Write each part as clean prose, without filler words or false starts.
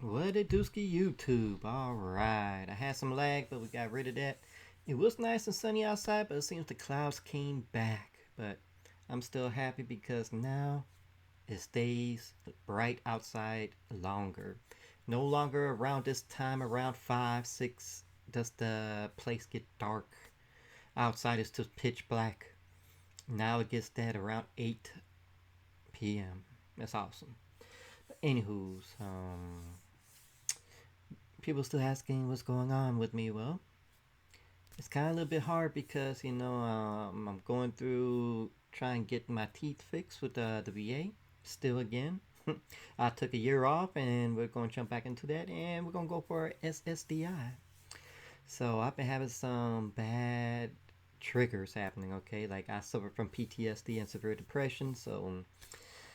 What a dooski YouTube. Alright. I had some lag, but we got rid of that. It was nice and sunny outside, but it seems the clouds came back. But I'm still happy because now it stays bright outside longer. No longer around this time, around 5, 6, does the place get dark. Outside is just pitch black. Now it gets that around 8 p.m. That's awesome. But anywho's, people still asking what's going on with me. Well, it's kind of a little bit hard because I'm going through trying to get my teeth fixed with the VA still again. I took a year off and we're going to jump back into that and we're going to go for SSDI. So I've been having some bad triggers happening. Okay, like I suffer from PTSD and severe depression, so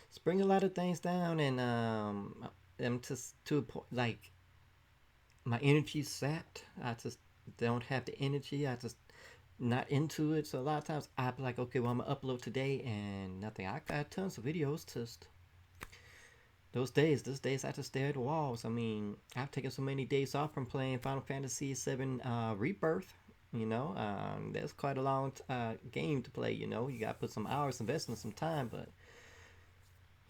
it's bringing a lot of things down, and I'm just to a point like my energy's sapped. I just don't have the energy. I just not into it. So a lot of times I be like, okay, well I'm gonna upload today and nothing. I got tons of videos. Just those days I just stare at the walls. I mean, I've taken so many days off from playing Final Fantasy VII Rebirth. That's quite a long game to play. You got to put some hours, investing some time, but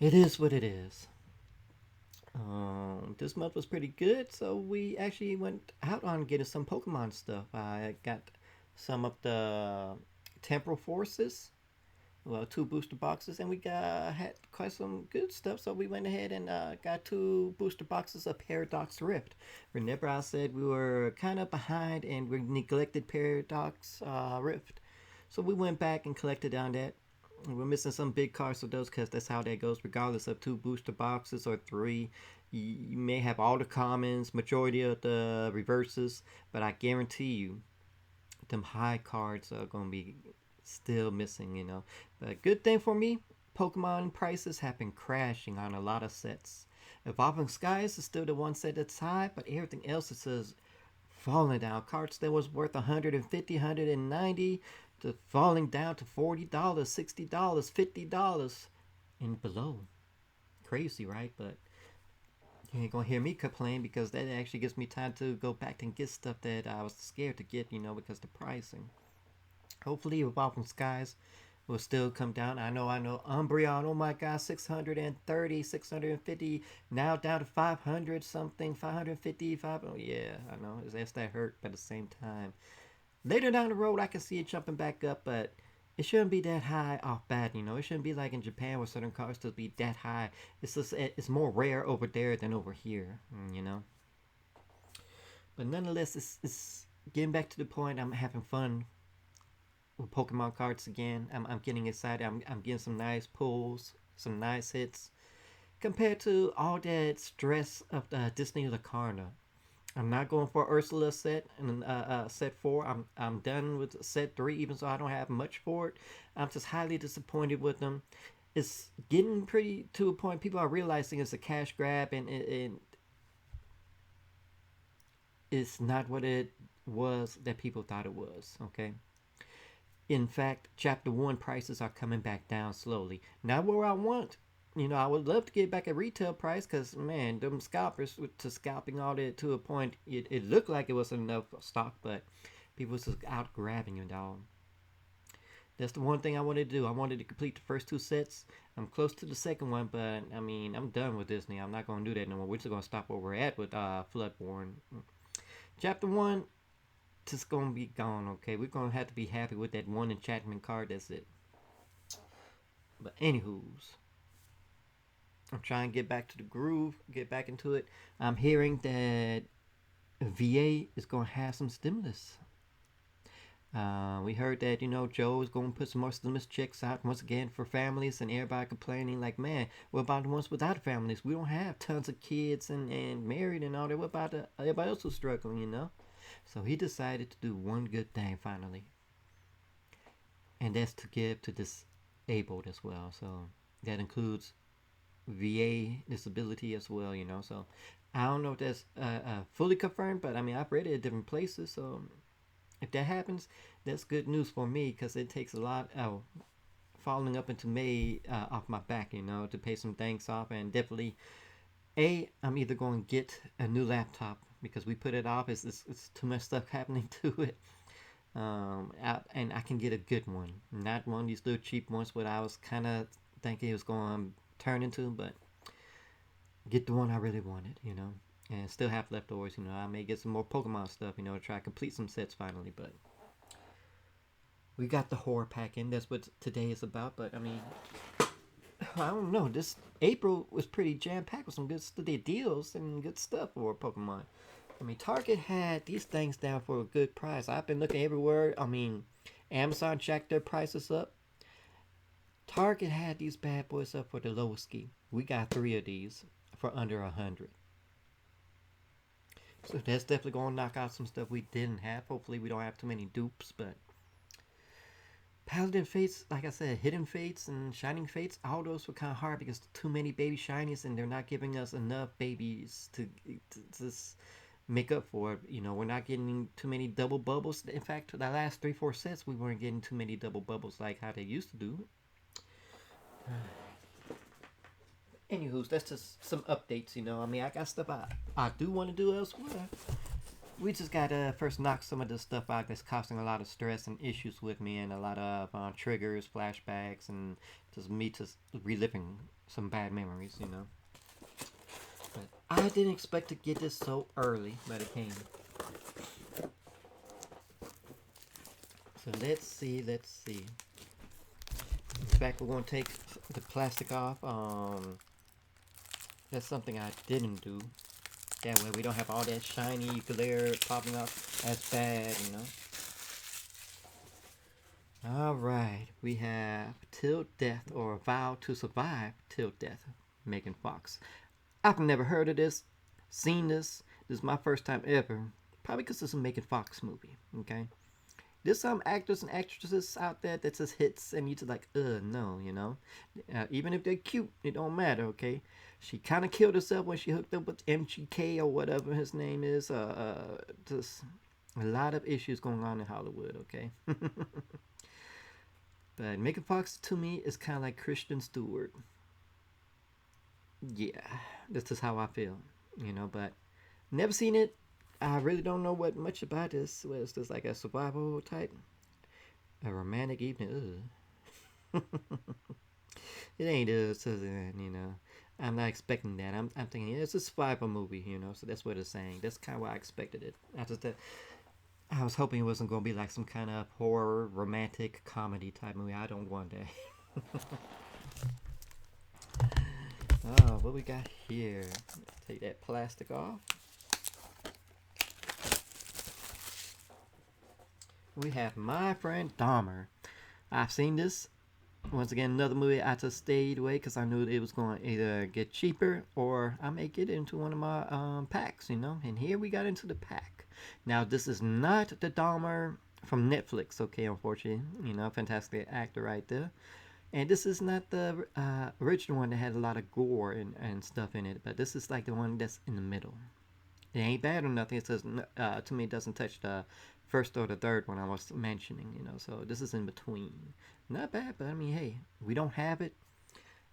it is what it is. This month was pretty good, so we actually went out on getting some Pokemon stuff. I got some of the Temporal Forces, well, two booster boxes, and we got had quite some good stuff. So we went ahead and got two booster boxes of Paradox Rift. Remember, I said we were kind of behind and we neglected Paradox Rift, so we went back and collected on that. We're missing some big cards of those because that's how that goes. Regardless of two booster boxes or three, you may have all the commons, majority of the reverses, but I guarantee you, them high cards are gonna be still missing. But good thing for me, Pokemon prices have been crashing on a lot of sets. Evolving Skies is still the one set that's high, but everything else is just falling down. Cards that was worth 150, 190 to falling down to $40, $60, $50 and below. Crazy, right? But you ain't gonna hear me complain because that actually gives me time to go back and get stuff that I was scared to get, because the pricing. Hopefully, Evolving Skies will still come down. I know. Umbreon, oh my god, 630, 650, now down to 500 something, 550, 5. Oh, yeah, I know. It's that hurt, but at the same time. Later down the road, I can see it jumping back up, but it shouldn't be that high off bat. It shouldn't be like in Japan where certain cars still be that high. It's more rare over there than over here. But nonetheless, it's getting back to the point. I'm having fun with Pokemon cards again. I'm getting excited. I'm getting some nice pulls, some nice hits compared to all that stress of the Disney Lacarna. I'm not going for Ursula set and set 4. I'm done with set 3, even though I don't have much for it. I'm just highly disappointed with them. It's getting pretty to a point people are realizing it's a cash grab, and it's not what it was that people thought it was. Okay. In fact, Chapter 1 prices are coming back down slowly. Not where I want. I would love to get back a retail price because, man, them scalpers to scalping all that to a point, it looked like it was enough stock, but people was just out grabbing it all. That's the one thing I wanted to do. I wanted to complete the first two sets. I'm close to the second one, but I mean, I'm done with Disney. I'm not going to do that no more. We're just going to stop where we're at with Floodborn. Chapter 1, just going to be gone, okay? We're going to have to be happy with that one enchantment card. That's it. But anywho's, I'm trying to get back to the groove, get back into it. I'm hearing that VA is going to have some stimulus. We heard that, Joe is going to put some more stimulus checks out once again for families, and everybody complaining, like, man, what about the ones without families? We don't have tons of kids and married and all that. What about everybody else who's struggling? So he decided to do one good thing finally, and that's to give to disabled as well. So that includes VA disability as well. So I don't know if that's fully confirmed, but I mean, I've read it at different places. So if that happens, that's good news for me because it takes a lot of falling up into May off my back, to pay some things off, and definitely I'm either going to get a new laptop because we put it off. It's too much stuff happening to it. And I can get a good one, not one of these little cheap ones. What I was kind of thinking it was going to turn into, but get the one I really wanted, and still have leftovers. I may get some more Pokemon stuff, to try to complete some sets finally. But we got the horror pack in. That's what today is about. But I mean, I don't know. This April was pretty jam packed with some good deals and good stuff for Pokemon. I mean, Target had these things down for a good price. I've been looking everywhere. I mean, Amazon jacked their prices up. Target had these bad boys up for the lowest key. We got 3 of these for under 100. So that's definitely going to knock out some stuff we didn't have. Hopefully we don't have too many dupes, but Paladin Fates, like I said, Hidden Fates and Shining Fates, all those were kind of hard because too many baby shinies and they're not giving us enough babies to make up for it. We're not getting too many double bubbles. In fact, the last 3-4 sets, we weren't getting too many double bubbles like how they used to do. Anywho, that's just some updates. I mean, I got stuff I do want to do elsewhere. We just gotta first knock some of this stuff out that's causing a lot of stress and issues with me, and a lot of triggers, flashbacks, and just me just reliving some bad memories. But I didn't expect to get this so early, but it came. So let's see. In fact, we're gonna take the plastic off. That's something I didn't do. That way we don't have all that shiny glare popping off. That's bad, Alright, we have Till Death, or Vow to Survive Till Death, Megan Fox. I've never heard of this, seen this. This is my first time ever. Probably because it's a Megan Fox movie, okay? There's some actors and actresses out there that just hits and you just like, no, even if they're cute, it don't matter, okay? She kind of killed herself when she hooked up with MGK or whatever his name is. Just a lot of issues going on in Hollywood, okay? But Megan Fox to me is kind of like Kristen Stewart. Yeah, this is how I feel, but never seen it. I really don't know what much about this. Well, it's just like a survival type, a romantic evening. It ain't I'm not expecting that. I'm thinking it's a survival movie, So that's what it's saying. That's kind of what I expected it. I was hoping it wasn't going to be like some kind of horror, romantic comedy type movie. I don't want that. Oh, what we got here? Take that plastic off. We have My Friend Dahmer. I've seen this. Once again, another movie I just stayed away because I knew it was going to either get cheaper or I may get into one of my packs, And here we got into the pack. Now, this is not the Dahmer from Netflix, okay, unfortunately. Fantastic actor right there. And this is not the original one that had a lot of gore and stuff in it, but this is like the one that's in the middle. It ain't bad or nothing. It says, to me, it doesn't touch the first or the third one I was mentioning, So this is in between. Not bad, but I mean, hey, we don't have it.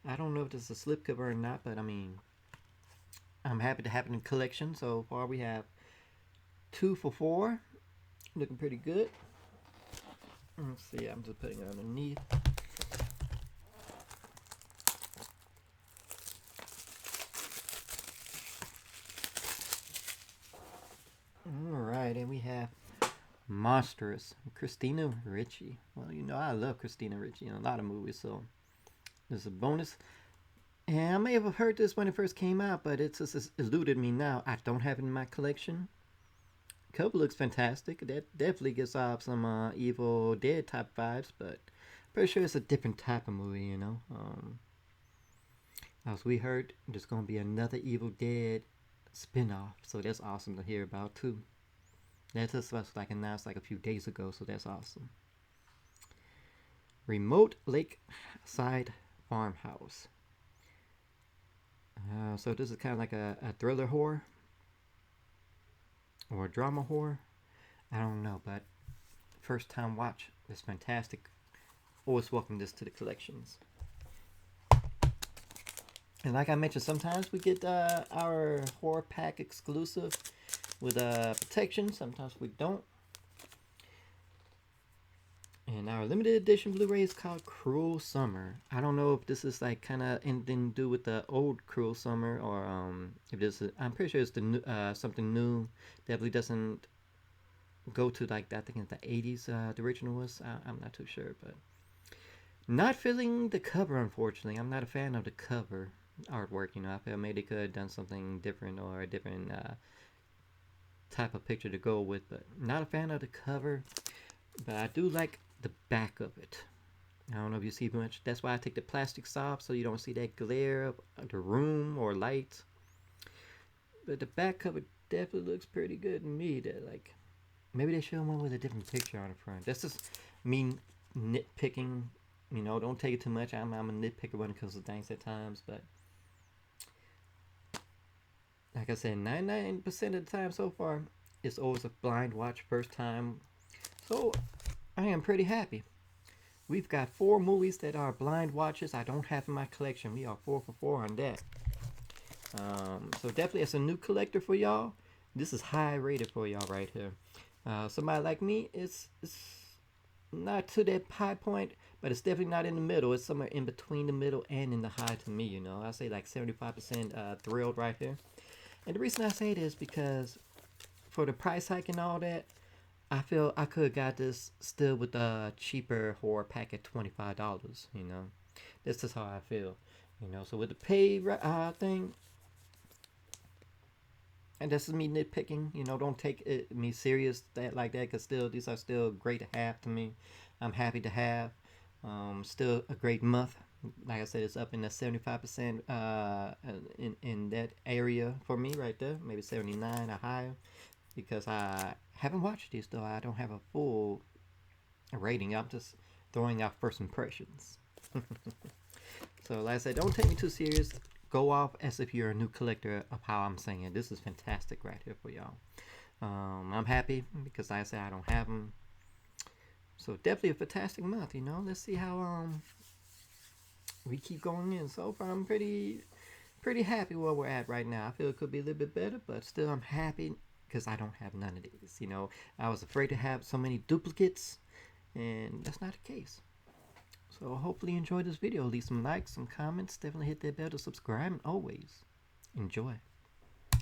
I don't know if this is a slipcover or not, but I mean, I'm happy to have it in collection. So far, we have 2 for $4. Looking pretty good. Let's see, I'm just putting it underneath. Alright, and we have Monstrous, Christina Ricci. Well, I love Christina Ricci in a lot of movies, so there's a bonus. And I may have heard this when it first came out, but it's just eluded me now. I don't have it in my collection. Cover looks fantastic. That definitely gives off some Evil Dead type vibes, but pretty sure it's a different type of movie, As we heard, there's going to be another Evil Dead spin-off, so that's awesome to hear about too. That just was like announced like a few days ago, so that's awesome. Remote Lakeside Farmhouse. So this is kind of like a thriller horror or a drama horror. I don't know, but first time watch is fantastic. Always welcome this to the collections. And like I mentioned, sometimes we get our horror pack exclusive with protection. Sometimes we don't. And our limited edition Blu-ray is called Cruel Summer. I don't know if this is like kind of anything to do with the old Cruel Summer, or if this is, I'm pretty sure it's the new, something new. Definitely doesn't go to like I think it's the 80s. The original was. I'm not too sure, but not feeling the cover. Unfortunately, I'm not a fan of the cover artwork. You know, I feel maybe they could have done something different or a different type of picture to go with, but not a fan of the cover. But I do like the back of it. I don't know if you see much. That's why I take the plastics off so you don't see that glare of the room or light. But the back cover definitely looks pretty good to me. That like maybe they should have went with a different picture on the front. That's just me nitpicking. You know, don't take it too much. I'm a nitpicker when it comes to things at times, but like I said, 99% of the time so far, it's always a blind watch first time. So I am pretty happy. We've got 4 movies that are blind watches I don't have in my collection. We are 4 for 4 on that. So definitely as a new collector for y'all, this is high rated for y'all right here. Somebody like me, it's not to that high point, but it's definitely not in the middle. It's somewhere in between the middle and in the high to me, you know. I say like 75% thrilled right here. And the reason I say this is because for the price hike and all that, I feel I could have got this still with a cheaper horror pack at $25, you know. This is how I feel, you know. So with the pay thing, and this is me nitpicking, you know, don't take me serious that like that, because still these are still great to have to me. I'm happy to have. Still a great month. Like I said, it's up in the 75% in that area for me right there, maybe 79 or higher, because I haven't watched these though. I don't have a full rating. I'm just throwing out first impressions. So like I said, don't take me too serious. Go off as if you're a new collector of how I'm saying. This is fantastic right here for y'all. I'm happy because like I said, I don't have them. So definitely a fantastic month, you know. Let's see how we keep going in. So far I'm pretty happy where we're at right now. I feel it could be a little bit better, but still I'm happy because I don't have none of these. You know, I was afraid to have so many duplicates, and that's not the case. So hopefully you enjoyed this video. Leave some likes, some comments. Definitely hit that bell to subscribe, and always enjoy.